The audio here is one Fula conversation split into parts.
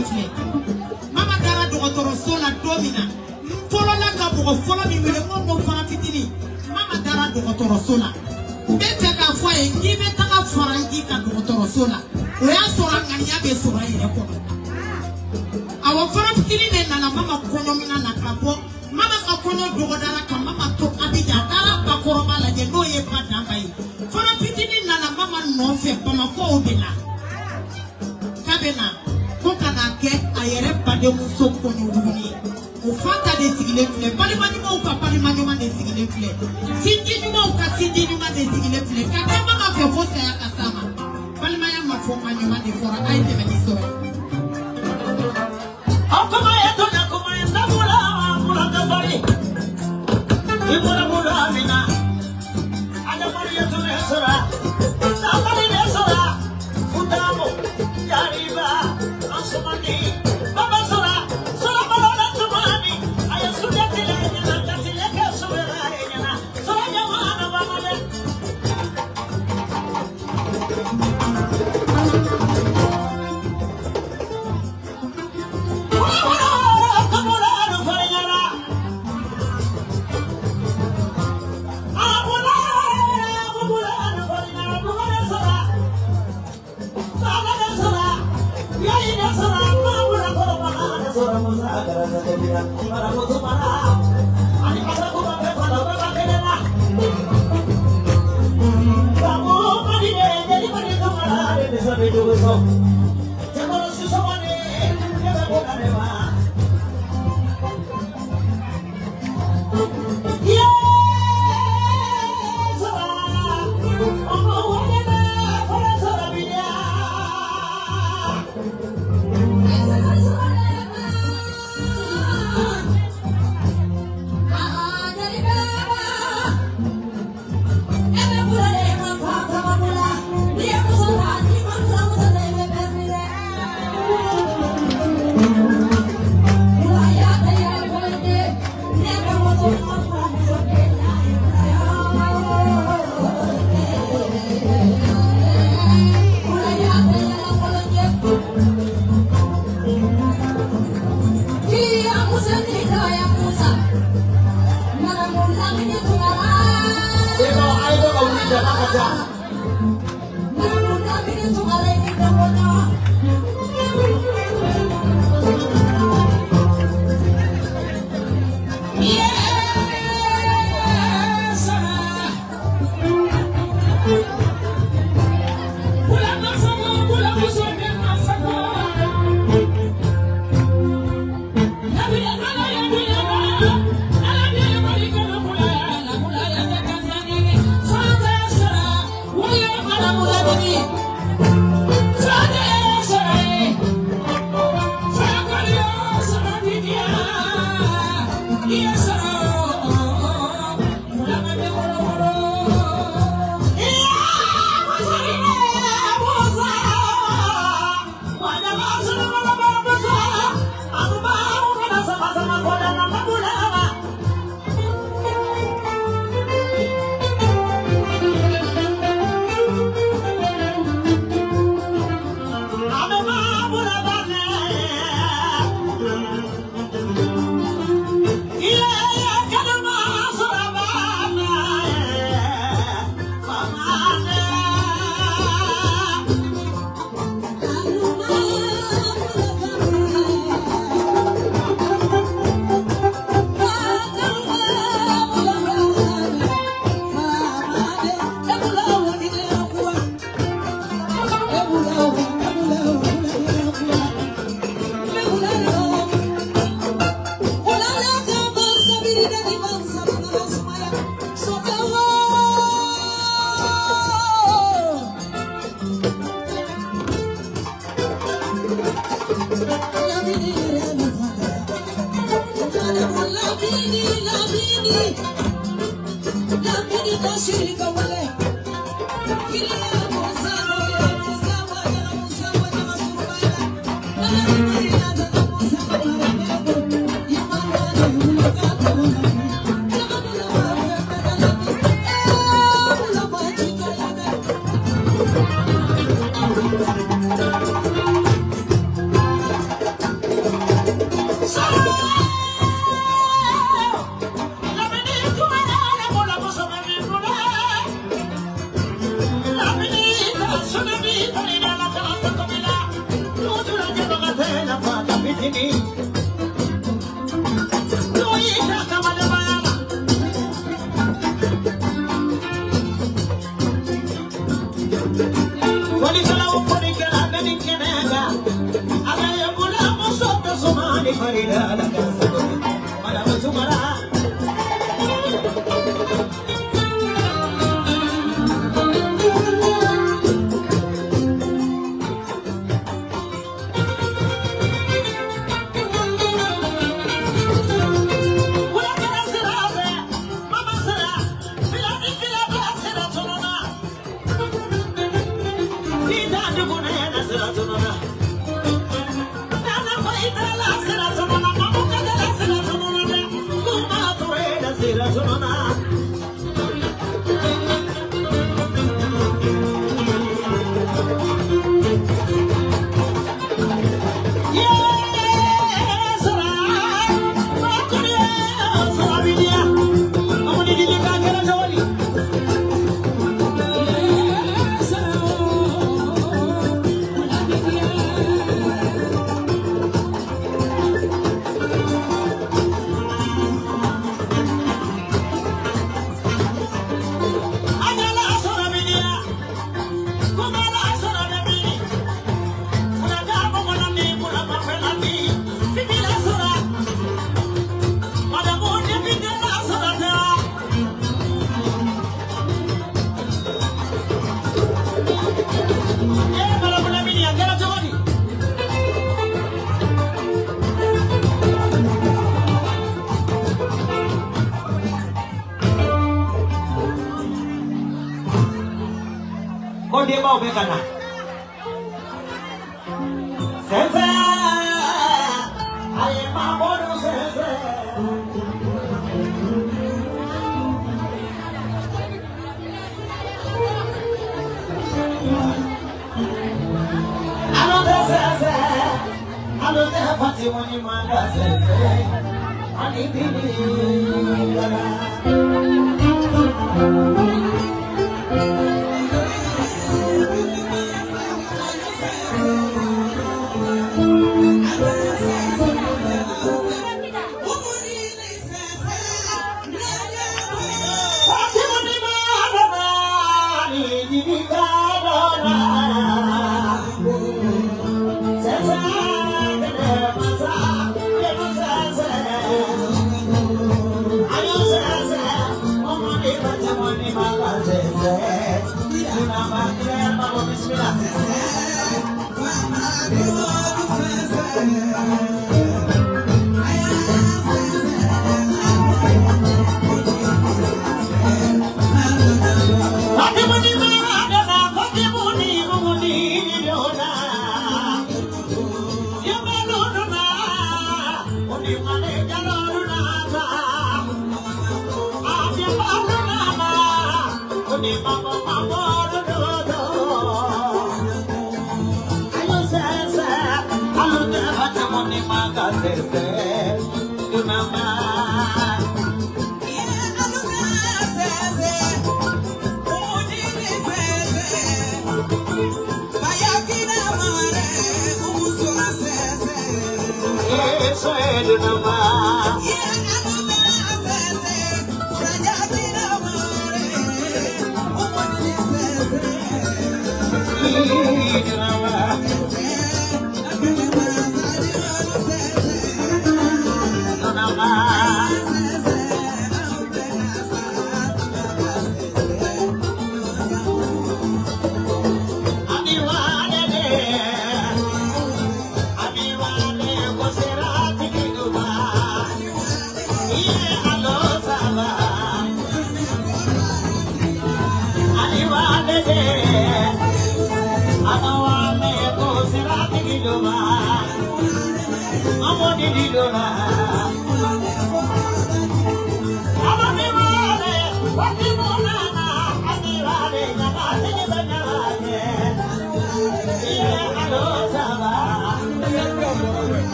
filɛ mama dara dɔgɔtɔrɔso la don min na fɔlɔ la ka mɔgɔ fɔlɔ min wele ko fana fitinin mama dara dɔgɔtɔrɔso la n bɛ fɛ k'a fɔ a ye n'i bɛ taga Faranji ka dɔgɔtɔrɔso la o y'a sɔrɔ ŋaniya bɛ sɔrɔ a yɛrɛ kɔnɔ awɔ fana fitinin de nana mama kɔɲɔmina na ka bɔ mama ka kɔɲɔ dɔgɔdara ka mama to Abidjan a taara Bakɔrɔba lajɛ n'o ye ba Danba ye fana fitinin nana mama nɔfɛ Bamako de la k'a bɛ na ko ka na kɛ a yɛrɛ badenmuso kɔɲɔwuluni ye o fanta de sigilen filɛ balima ɲumanw ka balima ɲuman de sigilen filɛ sinji ɲumanw ka sinji ɲuman de sigilen filɛ ka kɛ mama fɛ fo saya ka s'a ma balimaya ma fɔ ma ɲuman de fɔra a ye dɛmɛ ni sɔrɔ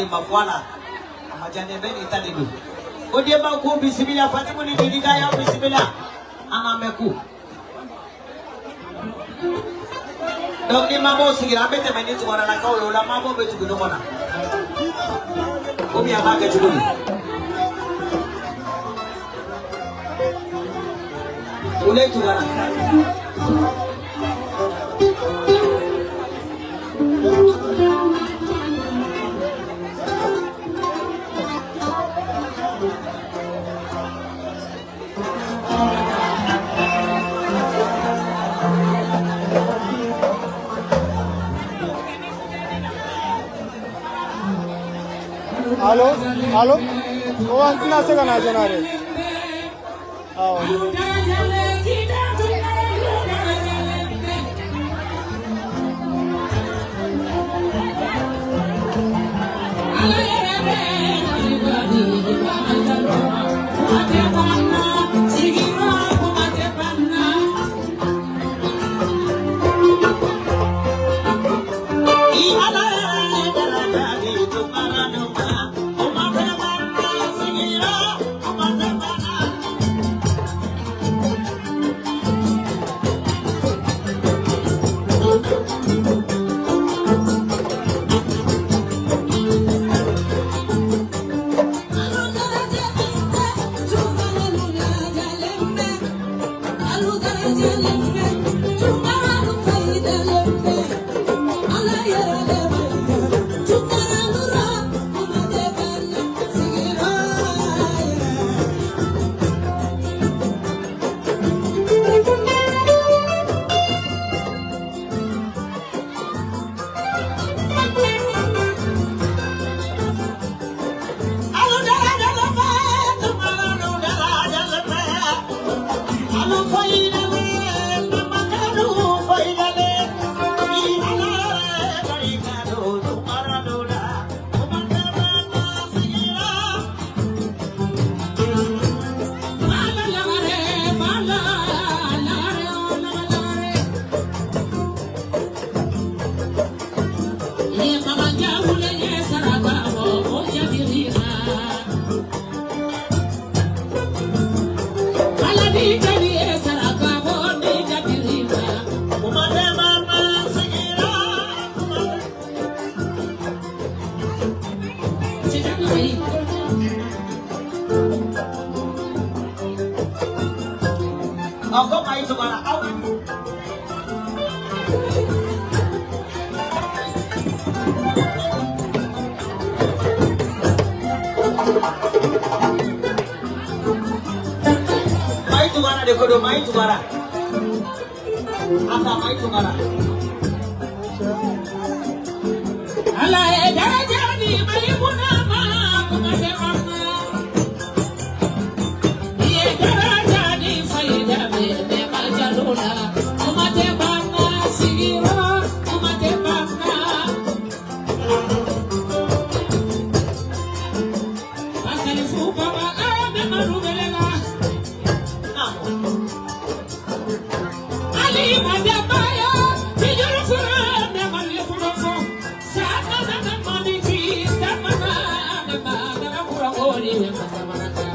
de mafwala amajane beni tani do odiema ko bismillah fatimu ni diga ya bismillah ama meku donc ni mabo sigira bete meni to na ka o la mabo betu do mona ko mi amage juguni ule tugana Halo, halo. Oh, antina se gana janare. आओ. Mana de kodo mai tugara. Ata mai tugara. Ala jadi mai puna ma kuma de mama. Ye jadi faida me majaluna kuma de mama sigira kuma de mama. Asali fupa ba ame marubelela. Ali madabaya bijuru fura me mali purofo. Sama na mami ji sama na pura ori me masamaraka.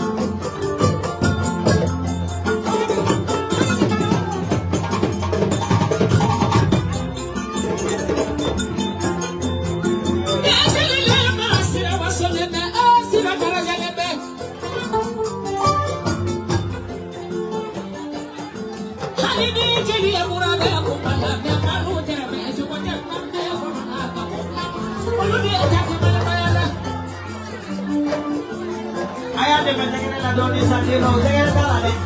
Ayah de menjaga la doni sandiro, jangan kalah deh.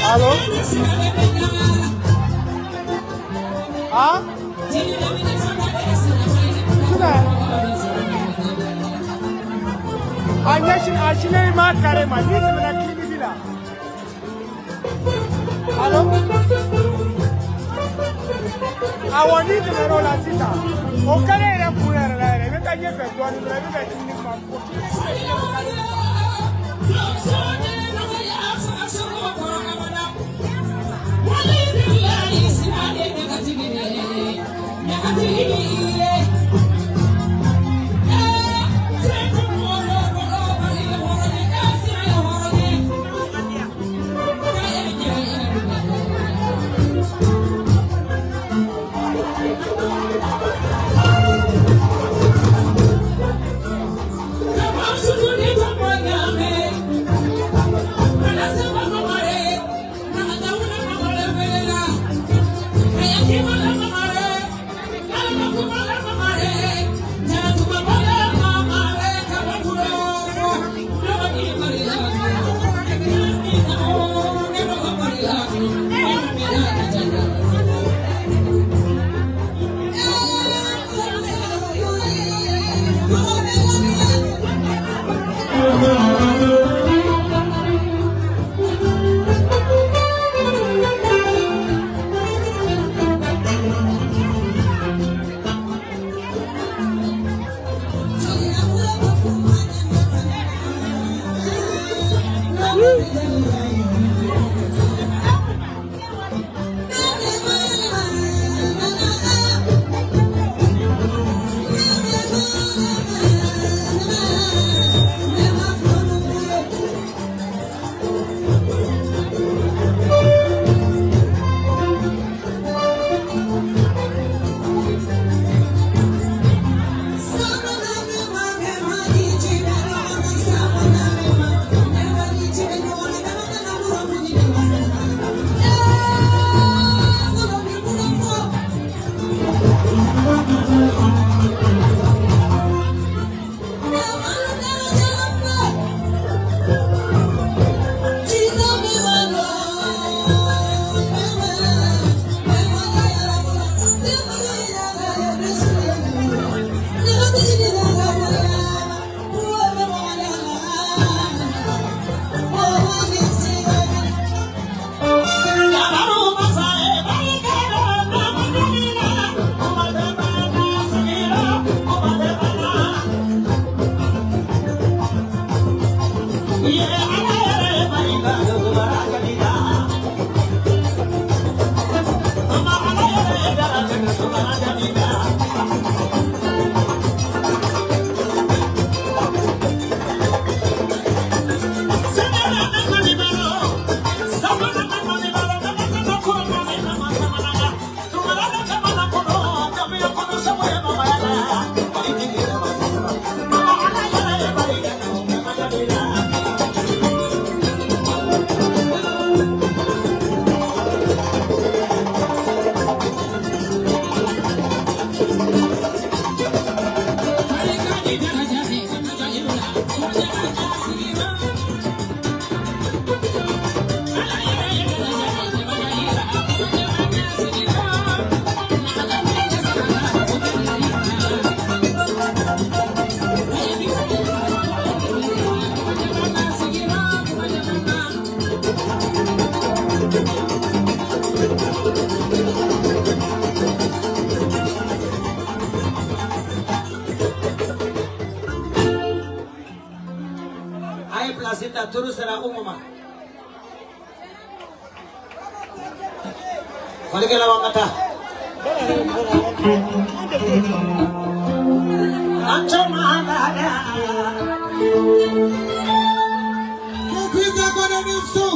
Halo? Ah? Sudah. Hanya ma kare ma ni sebenarnya kini bila. Halo? Awani sebenarnya la sita. Okare era pura era. Mereka je berdoa ni mereka kini mampu. terus era umum. Balik ke lawang kata. Ancam ada. Kita kena nisu,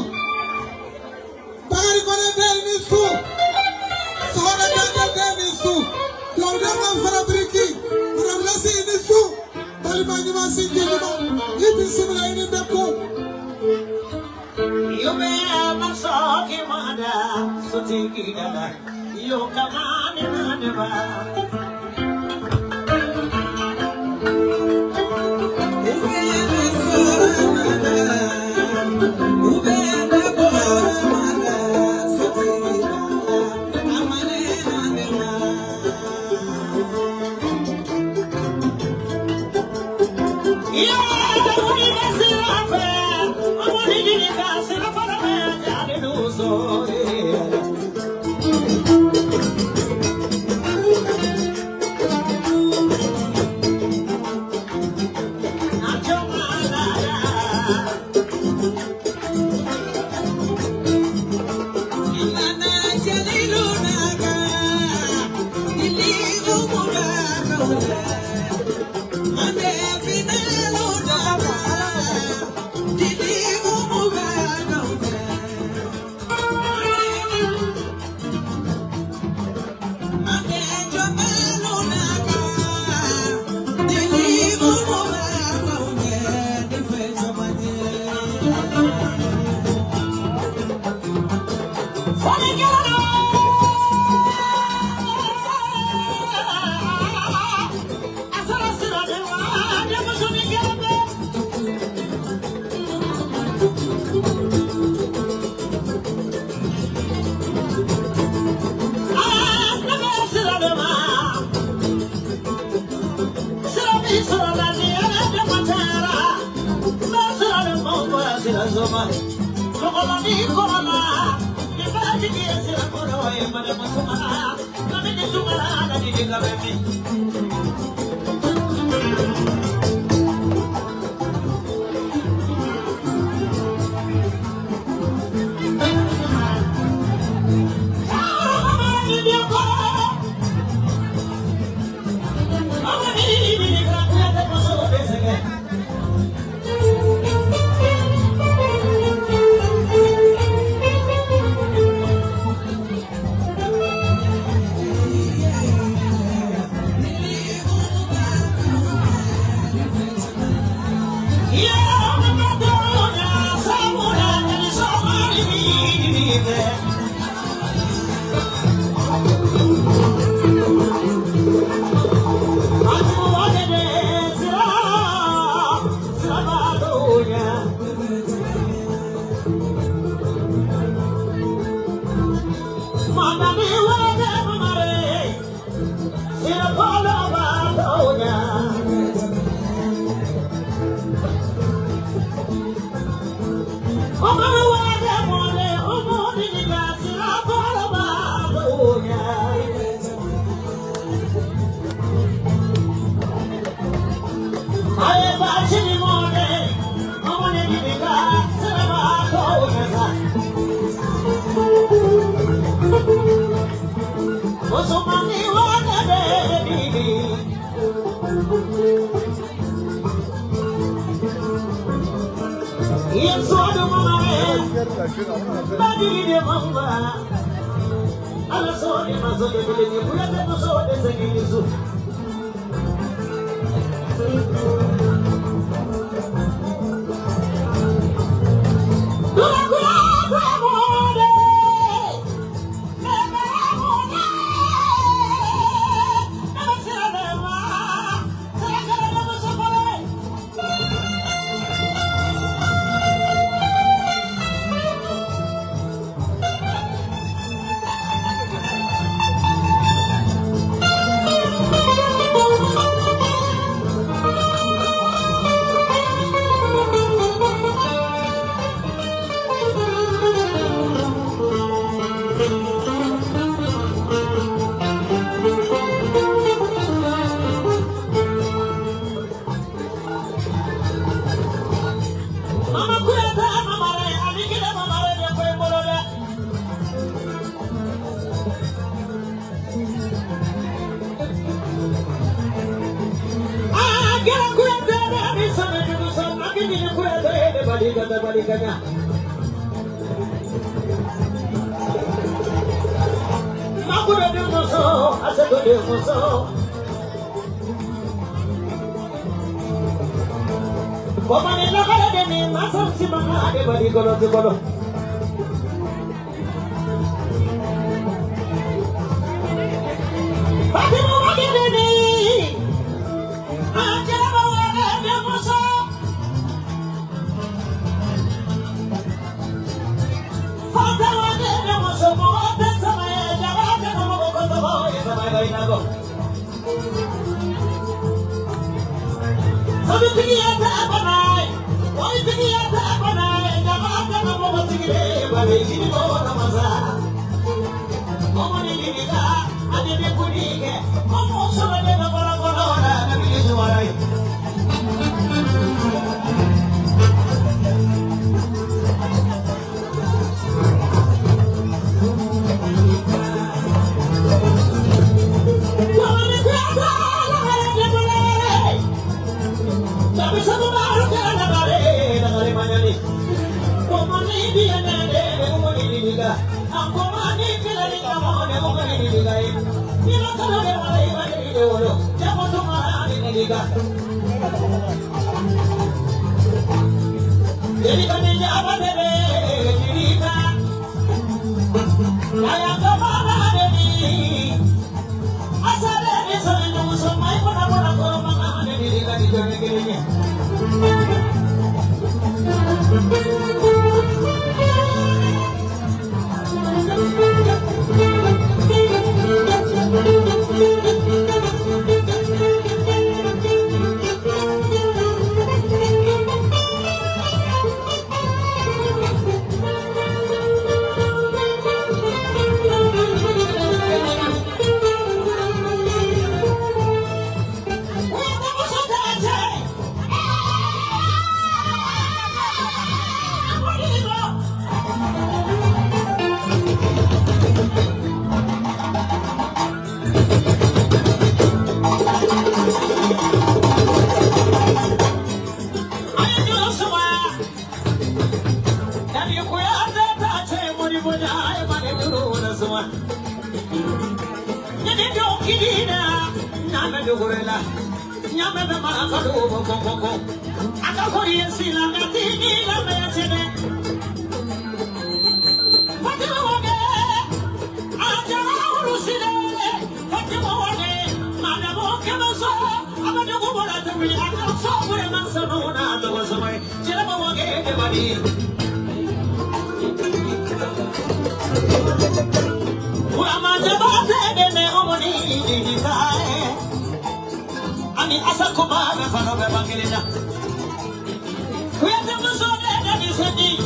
bagi kena nisu, seorang kena nisu. Kalau dia nak fara beriki, orang nasi nisu, balik bagi masih jadi ini semula ini beko. Yo me amasok imada, sutiki dada. Yo kamane maneva. balikanya. Aku dah musuh, asal dia musuh. Bapak ni nak ada demi masuk si mana ada balik kalau. Fatima wadi demi, ajar bawa dia musuh. Fatima wadi dia musuh, bawa dia sampai jalan dia mau bawa dia sampai lain aku. Sabi tinggi ada apa naik, woi tinggi ada apa naik, jangan ada mau tinggi balik sini bawa masa. Mau ni kita ada dia puni ke, mau sama dia nak orang nak pilih suara. Tapi satu baru kena nagari mana ni? Komani dia nade, komani ni juga. Aku mani kena ni kamu ni komani ni juga. Bila kalau dia malai malai dia orang, jangan tu mana ni juga. Jadi kan dia apa deh? Cerita. Ayah kemana ada ni? Asal dia selalu semai pun apa mana ada ni juga di negerinya. Ani asa kumana fano bebangelina. Kuya musole na disedi.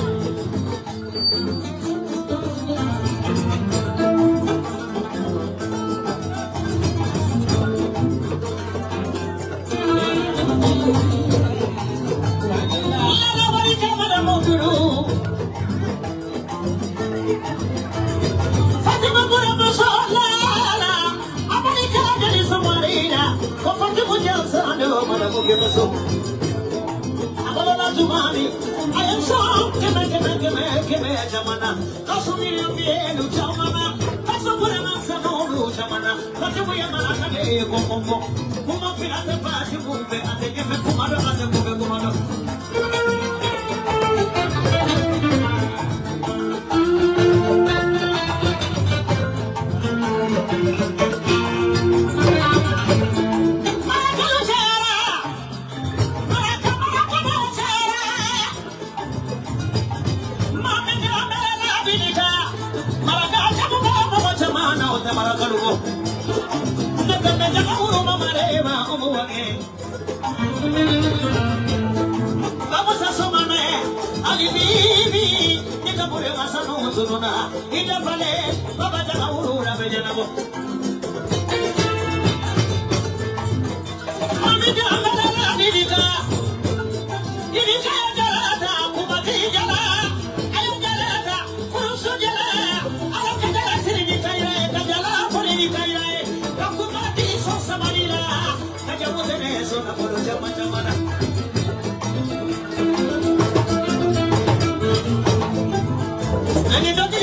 Lala wali kamera mokuru. Fatima gura musole la. Amani kamera samarina. Fatima jansa ando mana mukira so. Tumani, I am so keme jamana. Kasumi ambienu jamana. Kasubura mansano jamana. Katuwe amana kane kombo. Kuma filate pasi kumbe ate kefe kumado ate kumbe kumado.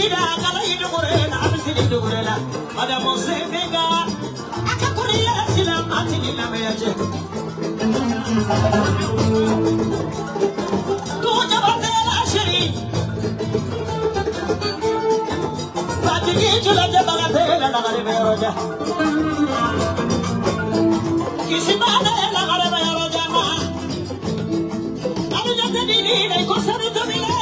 Aida kala idu kurela abisili idu kurela Madam Osemega akakuria sila matini na meje Tuja batela shiri Batiki chula jabagatela na gare meroja Kisimane na gare meroja ma Alu jate dini na ikosaru tumile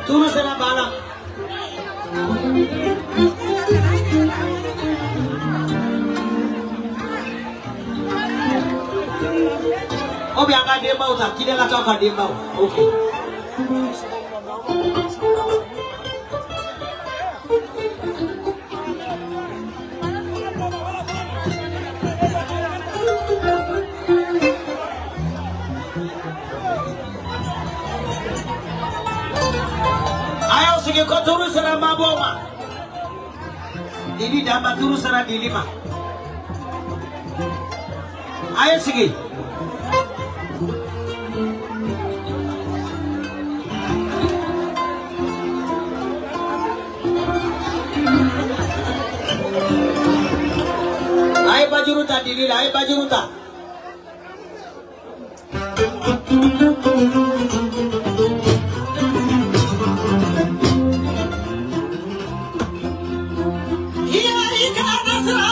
Turu sana bala. Oh biar kan dia mau tak? Kita nak kau dia mau. Okay. Ayo kau turun sana maboma. Ini dapat turun sana di 5. Ayo sige. Ayo baju ruta diri, ayo baju ruta. Iya, ikan asra.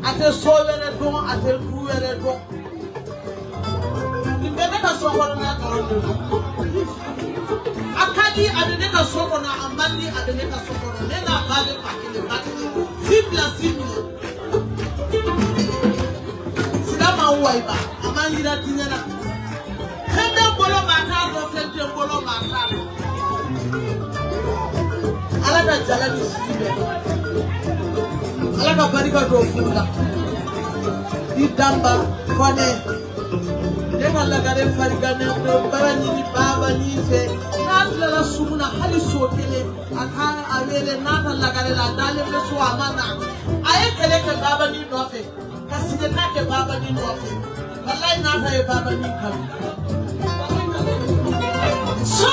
ate sovere don ate duere don ndene ka sokoro na karondo akadi adene ka sokoro na amali adene ka sokoro nena bale pakile pakile simple sidama waiba amanyira tinyana kende bolo mata do fente bolo mata ala da jalani sibe ala ka barika do funda idamba kone deka lagare farigane do barani ni baba ni fe natla la sumuna hali sotele aka awele nata lagare la dale beso amana aye kele ke baba ni no fe kaside na ke baba ni no fe wallahi nata e baba ni kam so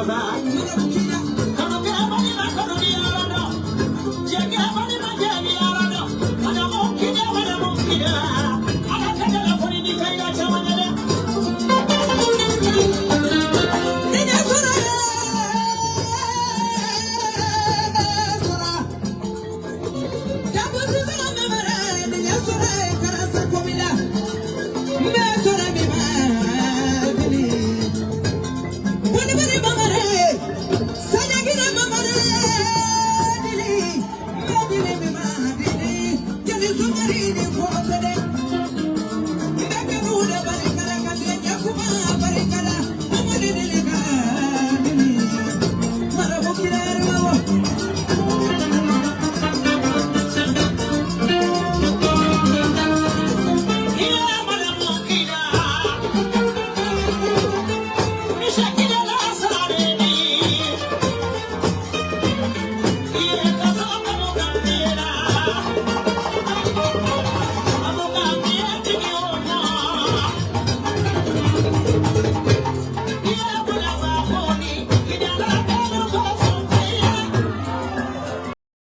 Yeah.